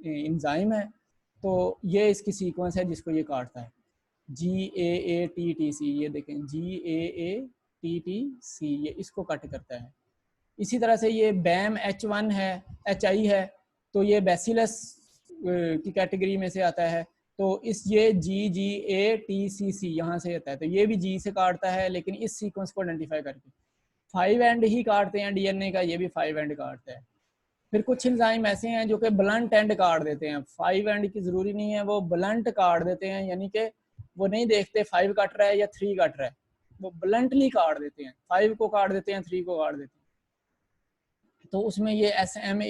एंजाइम है। तो ये इसकी सीक्वेंस है जिसको ये काटता है, GAATTC, ये देखें GAATTC, ये इसको कट करता है। इसी तरह से ये BAM H1 है, HI है, तो ये बैसिलस की कैटेगरी में से आता है। तो इस ये GGATCC यहाँ से आता है, तो ये भी G से काटता है लेकिन इस सीक्वेंस को आइडेंटिफाई करके। 5 एंड ही काटते हैं डीएनए का, ये भी 5 एंड काटता है। फिर कुछ एंजाइम ऐसे हैं जो कि ब्लंट एंड काट देते हैं, 5 एंड की जरूरी नहीं है, वो ब्लंट काट देते हैं, यानी कि वो नहीं देखते 5 कट रहा है या 3 कट रहा है, वो ब्लंटली काट देते हैं, 5 को काट देते हैं, 3 को काट देते हैं। तो उसमें ये SMA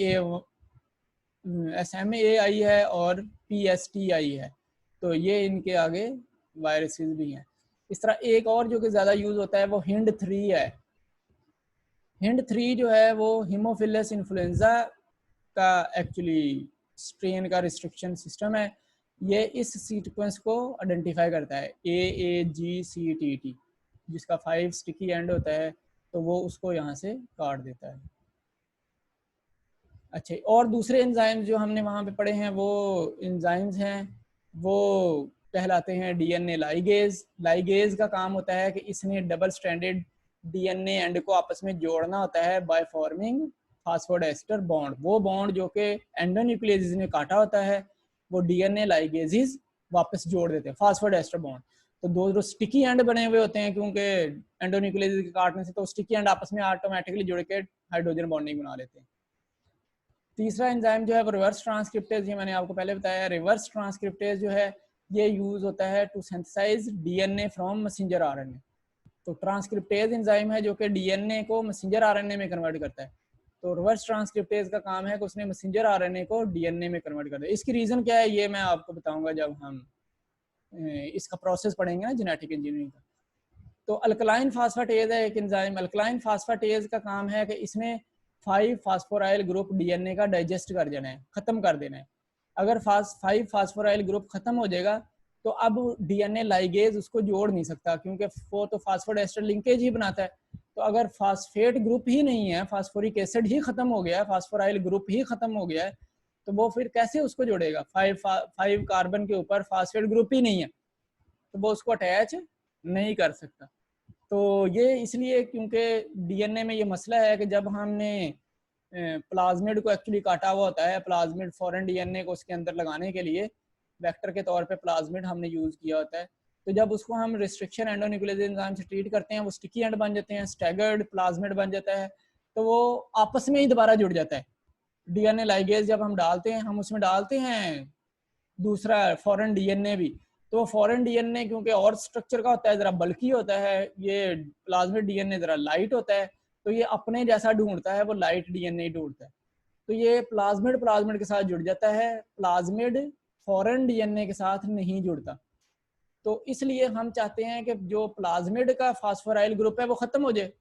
आई है और PST आई है, तो ये इनके आगे वायरसेस भी हैं। इस तरह एक और जो कि ज़्यादा यूज़ होता है वो HIND3 है। HIND3 जो है वो हीमोफिलस इन्फ्लुएंजा का एक्चुअली स्ट्रेन का रिस्ट्रिक्शन सिस्टम है। ये इस सीक्वेंस को आइडेंटिफाई करता है, AAGCTT, जिसका 5 स्टिकी एंड होता है, तो वो उसको यहाँ से काट देता है। अच्छा, और दूसरे एंजाइम्स जो हमने वहाँ पे पढ़े हैं वो एंजाइम्स हैं, वो कहलाते हैं डीएनए लाइगेज। लाइगेज का काम होता है कि इसने डबल स्ट्रैंडेड डीएनए एंड को आपस में जोड़ना होता है बाय फॉर्मिंग फास्फोडाइस्टर बॉन्ड। वो बॉन्ड जो कि एंडोन्यूक्लियस ने काटा होता है वो डीएनए लाइगेजेस वापस जोड़ देते हैं, फास्फोडाइस्टर बॉन्ड। तो दो जो स्टिकी एंड बने हुए होते हैं क्योंकि एंडोन्यूक्लियस के काटने से, तो स्टिकी एंड आपस में ऑटोमेटिकली जुड़ के हाइड्रोजन बॉन्डिंग बना लेते हैं। तीसरा एंजाइम जो है वो रिवर्स ट्रांसक्रिप्टेज, ये मैंने आपको पहले बताया। रिवर्स ट्रांसक्रिप्टेज जो है ये यूज होता है to synthesize DNA from messenger RNA. तो ट्रांसक्रिप्टेज एंजाइम है जो कि डीएनए को मैसेंजर आरएनए में कन्वर्ट करता है। तो रिवर्स ट्रांसक्रिप्टेज का काम है कि उसने मैसेंजर आरएनए को डीएनए में कन्वर्ट कर दिया। इसकी रीजन क्या है ये मैं आपको बताऊंगा जब हम इसका प्रोसेस पढ़ेंगे ना जेनेटिक इंजीनियरिंग का। तो अल्कलाइन फास्फेटेज है एक एंजाइम। अल्कलाइन फास्फेटेज का काम है कि इसने 5 फास्फोराइल ग्रुप डीएनए का डाइजेस्ट कर देना है, खत्म कर देना है। अगर 5 फास्फोराइल ग्रुप खत्म हो जाएगा तो अब डीएनए लाइगेज उसको जोड़ नहीं सकता, क्योंकि वो तो फास्फोडाइस्टर लिंकेज ही बनाता है। तो अगर फास्फेट ग्रुप ही नहीं है, फास्फोरिक एसिड ही खत्म हो गया है, फास्फोराइल ग्रुप ही खत्म हो गया है, तो वो फिर कैसे उसको जोड़ेगा? 5 कार्बन के ऊपर फास्फेट ग्रुप ही नहीं है, तो वो उसको अटैच नहीं कर सकता। तो ये इसलिए क्योंकि डीएनए में ये मसला है कि जब हमने प्लाज्मिड को एक्चुअली काटा हुआ होता है, प्लाज्मिड फॉरेन डीएनए को उसके अंदर लगाने के लिए वेक्टर के तौर पे प्लाज्मिड हमने यूज़ किया होता है, तो जब उसको हम रिस्ट्रिक्शन एंडोन्यूक्लियस एंजाइम से ट्रीट करते हैं वो स्टिकी एंड बन जाते हैं, स्टैगर्ड प्लाज्मिड बन जाता है, तो वो आपस में ही दोबारा जुड़ जाता है। डीएनए लाइगेज जब हम डालते हैं, हम उसमें डालते हैं दूसरा फॉरेन डीएनए भी, तो फॉरेन डीएनए क्योंकि और स्ट्रक्चर का होता है, जरा बल्की होता है, ये प्लाज्मिड डीएनए जरा लाइट होता है, तो ये अपने जैसा ढूंढता है, वो लाइट डीएनए ढूंढता है। तो ये प्लाज्मिड प्लाज्मिड के साथ जुड़ जाता है, प्लाज्मिड फॉरेन डीएनए के साथ नहीं जुड़ता। तो इसलिए हम चाहते हैं कि जो प्लाज्मिड का फास्फोराइल ग्रुप है वो खत्म हो जाए।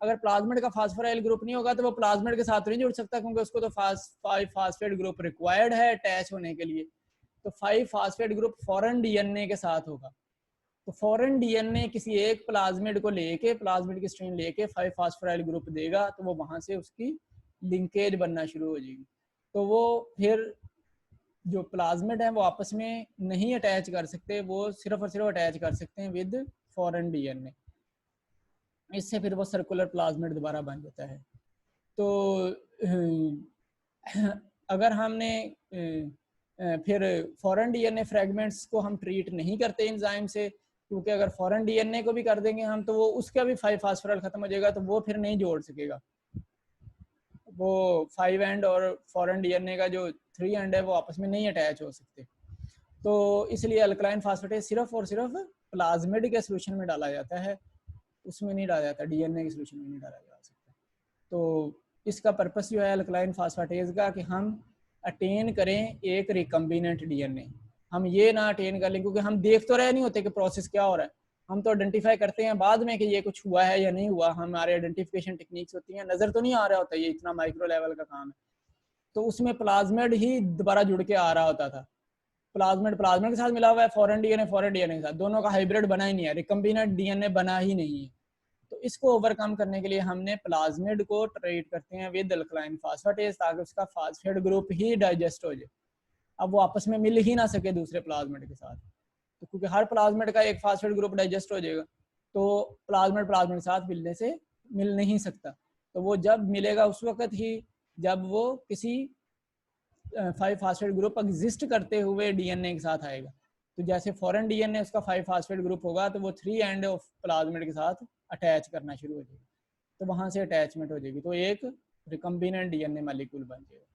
अगर प्लाज्मिड का फास्फोराइल ग्रुप नहीं होगा तो वो प्लाज्मिड के साथ नहीं जुड़ सकता, क्योंकि उसको तो 5 फास्फेट ग्रुप रिक्वायर्ड है अटैच होने के लिए। तो 5 फास्फेट ग्रुप फॉरेन डीएनए के साथ होगा। तो फॉरेन डीएनए किसी एक प्लाज्मिड को लेके, प्लाज्मिड की स्ट्रेन लेके 5 फास्फोराइल ग्रुप देगा, तो वो वहां से उसकी लिंकेज बनना शुरू हो जाएगी। तो वो फिर जो प्लाज्मिड है वो आपस में नहीं अटैच कर सकते, वो सिर्फ और सिर्फ अटैच कर सकते हैं विद फॉरेन डीएनए। इससे फिर वो सर्कुलर प्लाज्मिड दोबारा बन जाता है। तो अगर हमने फिर फॉरेन डीएनए फ्रेगमेंट्स को हम ट्रीट नहीं करते एंजाइम से, क्योंकि अगर फॉरेन डीएनए को भी कर देंगे हम तो वो उसका भी 5 फास्फोराइल खत्म हो जाएगा, तो वो फिर नहीं जोड़ सकेगा। वो 5 एंड और फॉरेन डीएनए का जो 3 एंड है वो आपस में नहीं अटैच हो सकते। तो इसलिए अल्कलाइन फास्फेटेज सिर्फ और सिर्फ प्लाज्मिड के सोल्यूशन में डाला जाता है, उसमें नहीं डाला जाता, डीएनए के सोल्यूशन में नहीं डाला जा सकता। तो इसका पर्पस जो है अल्कलाइन फास्फेटेज का कि हम अटेन करें एक रिकम्बिनेंट डीएनए। हम ये ना अटेन कर लें, क्योंकि हम देख तो रहे नहीं होते कि प्रोसेस क्या हो रहा है, हम तो आइडेंटिफाई करते हैं बाद में कि ये कुछ हुआ है या नहीं हुआ। हमारे आइडेंटिफिकेशन टेक्निक्स होती हैं, नज़र तो नहीं आ रहा होता, ये इतना माइक्रो लेवल का काम है। तो उसमें प्लाज्मिड ही दोबारा जुड़ के आ रहा होता था, प्लाज्मिड प्लाज्मिड के साथ मिला हुआ है, फॉरेन डीएनए के साथ, दोनों का हाइब्रिड बना ही नहीं है, रिकम्बिनेंट डीएनए बना ही नहीं है। तो इसको ओवरकम करने के लिए हमने प्लाज्मिड को ट्रीट करते हैं विद अल्कलाइन फास्फेटेज, ताकि उसका फास्फेट ग्रुप ही डाइजेस्ट हो जाए, अब वो आपस में मिल ही ना सके दूसरे प्लाज्मिड के साथ। तो क्योंकि हर प्लाज्मिड का एक फास्फेट ग्रुप डाइजेस्ट हो जाएगा, तो प्लाज्मिड प्लाज्मिड के साथ मिलने से मिल नहीं सकता। तो वो जब मिलेगा उस वक्त ही जब वो किसी 5 फास्फेट ग्रुप एग्जिस्ट करते हुए डीएनए के साथ आएगा। तो जैसे फॉरेन डीएनए उसका 5 फास्फेट ग्रुप होगा तो वो 3 एंड ऑफ प्लाज्मिड के साथ अटैच करना शुरू हो जाएगी, तो वहां से अटैचमेंट हो जाएगी, तो एक रिकम्बिनेंट डीएनए मॉलिक्यूल बन जाएगा।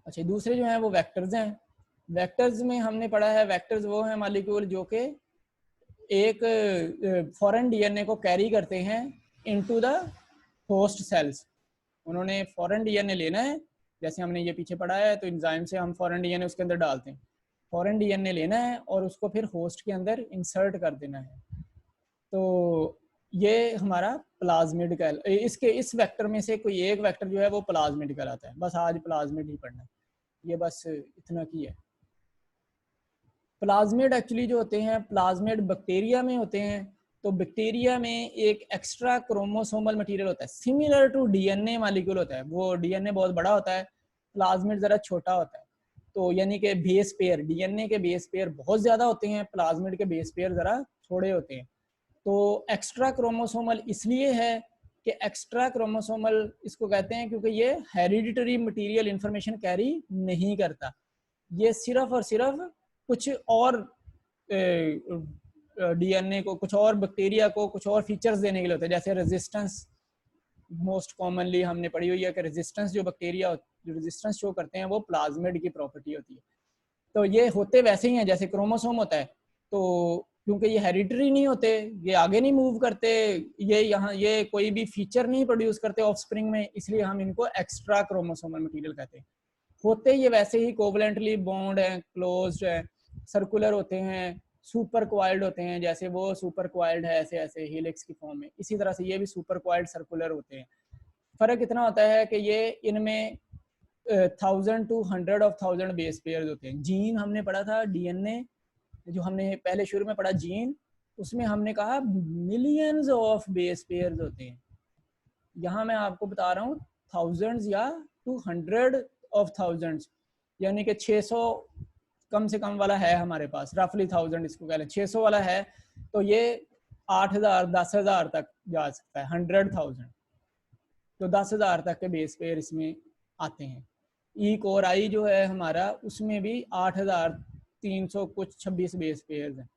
अच्छा, दूसरे जो हैं वो वेक्टर्स हैं। वेक्टर्स में हमने पढ़ा है, वेक्टर्स वो हैं मॉलिक्यूल जो कि एक फॉरेन डीएनए को कैरी करते हैं इनटू द होस्ट सेल्स। उन्होंने फॉरेन डीएनए लेना है, जैसे हमने ये पीछे पढ़ा है, तो एंजाइम से हम फॉरेन डीएनए उसके अंदर डालते हैं। फॉरेन डीएनए लेना है और उसको फिर होस्ट के अंदर इंसर्ट कर देना है। तो ये हमारा प्लाज्मिड कहल, इसके इस वेक्टर में से कोई एक वेक्टर जो है वो प्लाज्मिड कहलाता है। बस आज प्लाज्मिड ही पढ़ना है, ये बस इतना की है। प्लाज्मिड एक्चुअली जो होते हैं, प्लाज्मिड बैक्टीरिया में होते हैं। तो बैक्टीरिया में एक एक्स्ट्रा क्रोमोसोमल मटेरियल होता है, सिमिलर टू डीएनए मॉलिक्यूल होता है। वो डीएनए बहुत बड़ा होता है, प्लाज्मिड ज़रा छोटा होता है। तो यानी कि बेस पेयर, डीएनए के बेस पेयर बहुत ज़्यादा होते हैं, प्लाज्मिड के बेस पेयर ज़रा थोड़े होते हैं। तो एक्स्ट्रा क्रोमोसोमल इसलिए है कि एक्स्ट्रा क्रोमोसोमल इसको कहते हैं क्योंकि ये हेरिडिटरी मटेरियल इंफॉर्मेशन कैरी नहीं करता। ये सिर्फ और सिर्फ कुछ और डीएनए को, कुछ और बैक्टीरिया को कुछ और फीचर्स देने के लिए होता है। जैसे रेजिस्टेंस मोस्ट कॉमनली हमने पढ़ी हुई है कि रेजिस्टेंस जो बैक्टीरिया जो रेजिस्टेंस शो करते हैं वो प्लाज्मिड की प्रॉपर्टी होती है। तो ये होते वैसे ही हैं जैसे क्रोमोसोम होता है। तो क्योंकि ये हेरिडिटरी नहीं होते, ये आगे नहीं मूव करते, ये यहाँ ये कोई भी फीचर नहीं प्रोड्यूस करते ऑफस्प्रिंग में, इसलिए हम इनको एक्स्ट्रा क्रोमोसोमल मटेरियल कहते हैं। होते ये वैसे ही कोवलेंटली बॉन्ड है, क्लोज्ड है, सर्कुलर होते हैं, सुपर क्वाइल्ड होते हैं। जैसे वो सुपर क्वाइल्ड है ऐसे ऐसे हेलिक्स की फॉर्म में, इसी तरह से ये भी सुपर क्वाइल्ड सर्कुलर होते हैं। फर्क इतना होता है कि ये इनमें 1000 to 100 of 1000 बेस पेयर होते हैं। जीन हमने पढ़ा था, डीएनए जो हमने पहले शुरू में पढ़ा जीन, उसमें हमने कहा मिलियंस ऑफ बेस पेयर होते हैं। यहाँ मैं आपको बता रहा हूँ थाउजेंड्स या 200 of thousands, यानी कि 600 कम से कम वाला है हमारे पास, रफली 1000 इसको कह लें। 600 वाला है तो ये 8000 10,000 तक जा सकता है, 100,000 तो 10,000 तक के बेस पेयर इसमें आते हैं। ई कोर आई जो है हमारा, उसमें भी 8,300 कुछ 26 बेस पेयर हैं।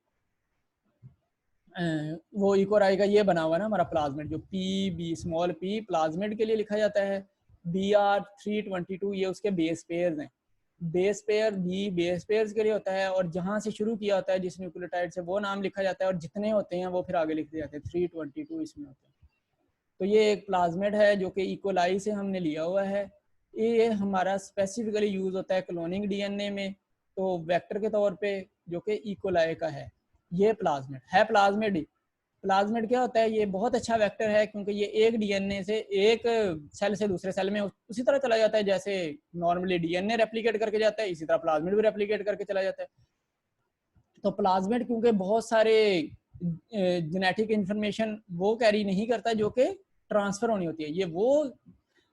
वो ई कोर आई का ये बना हुआ ना हमारा प्लाज्मिड, जो P B small P plasmid के लिए लिखा जाता है, BR322 ये उसके बेस पेयर हैं। Base pair B base pairs के लिए होता है, और जहाँ से शुरू किया होता है जिस न्यूक्लियोटाइड से वो नाम लिखा जाता है, और जितने होते हैं वो फिर आगे लिख दिए जाते हैं। 322 इसमें होते हैं। तो ये एक प्लाज्मिड है जो कि इकोलाई से हमने लिया हुआ है। ये हमारा स्पेसिफिकली यूज होता है क्लोनिंग डीएनए में, तो वेक्टर के तौर पे जो कि इकोलाई का है। ये प्लाज्मिड है, प्लाज्मिड ही। प्लाज्मिड क्या होता है, ये बहुत अच्छा वेक्टर है क्योंकि ये एक डीएनए से एक सेल से दूसरे सेल में उसी तरह चला जाता है जैसे नॉर्मली डीएनए रेप्लिकेट करके जाता है, इसी तरह प्लाज्मिड भी रेप्लिकेट करके चला जाता है। तो प्लाज्मिड क्योंकि बहुत सारे जेनेटिक इंफॉर्मेशन वो कैरी नहीं करता जो कि ट्रांसफर होनी होती है, ये वो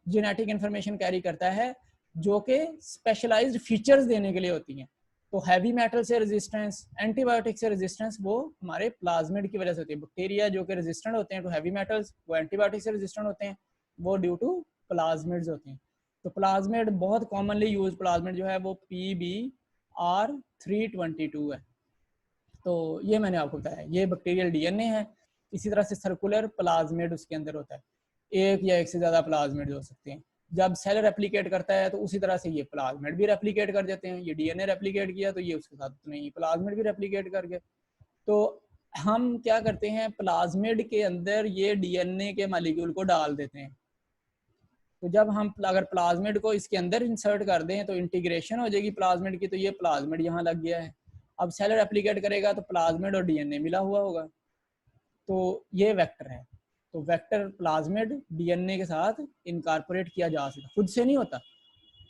जेनेटिक इंफॉर्मेशन कैरी करता है जो कि स्पेशलाइज्ड फीचर्स देने के लिए होती हैं। तो हैवी मेटल से रेजिस्टेंस, एंटीबायोटिक से रेजिस्टेंस, वो हमारे प्लाज्मिड की वजह से होती है। बैक्टीरिया जो कि रेजिस्टेंट होते हैं टू हैवी मेटल्स, वो एंटीबायोटिक से रेजिस्टेंट होते हैं, वो ड्यू टू प्लाज्मिड्स होते हैं। तो प्लाज्मिड बहुत कॉमनली यूज प्लाज्मिड जो है वो PBR322 है। तो ये मैंने आपको बताया, ये बैक्टीरियल डीएनए है। इसी तरह से सर्कुलर प्लाज्मिड उसके अंदर होता है, एक या एक से ज़्यादा प्लाज्मिड हो सकते हैं। जब सेल रेप्लिकेट करता है तो उसी तरह से ये प्लाज्मिड भी रेप्लिकेट कर देते हैं। ये डीएनए रेप्लिकेट किया तो ये उसके साथ नहीं, प्लाज्मिड भी रेप्लिकेट कर गए। तो हम क्या करते हैं, प्लाज्मिड के अंदर ये डीएनए के मॉलिक्यूल को डाल देते हैं। तो जब हम अगर प्लाज्मिड को इसके अंदर इंसर्ट कर दें तो इंटीग्रेशन हो जाएगी प्लाज्मिड की, तो ये प्लाज्मिड यहाँ लग गया है। अब सेल रेप्लिकेट करेगा तो प्लाज्मिड और डीएनए मिला हुआ होगा, तो ये वेक्टर है। तो वेक्टर प्लाज्मिड डीएनए के साथ इनकॉर्पोरेट किया जा सकता, खुद से नहीं होता,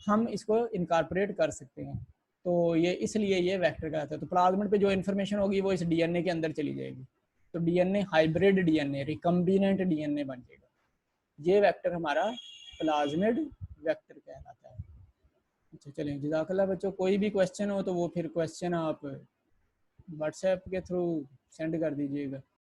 हम इसको इनकॉर्पोरेट कर सकते हैं। तो ये इसलिए ये वेक्टर कहलाता है। तो प्लाज्मिड पे जो इन्फॉर्मेशन होगी वो इस डीएनए के अंदर चली जाएगी, तो DNA hybrid DNA, recombinant DNA बन जाएगा। ये वेक्टर हमारा प्लाज्मिड वेक्टर कहलाता है। अच्छा चलें, जज़ाकल्लाह बच्चों। कोई भी क्वेश्चन हो तो वो फिर क्वेश्चन आप व्हाट्सएप के थ्रू सेंड कर दीजिएगा।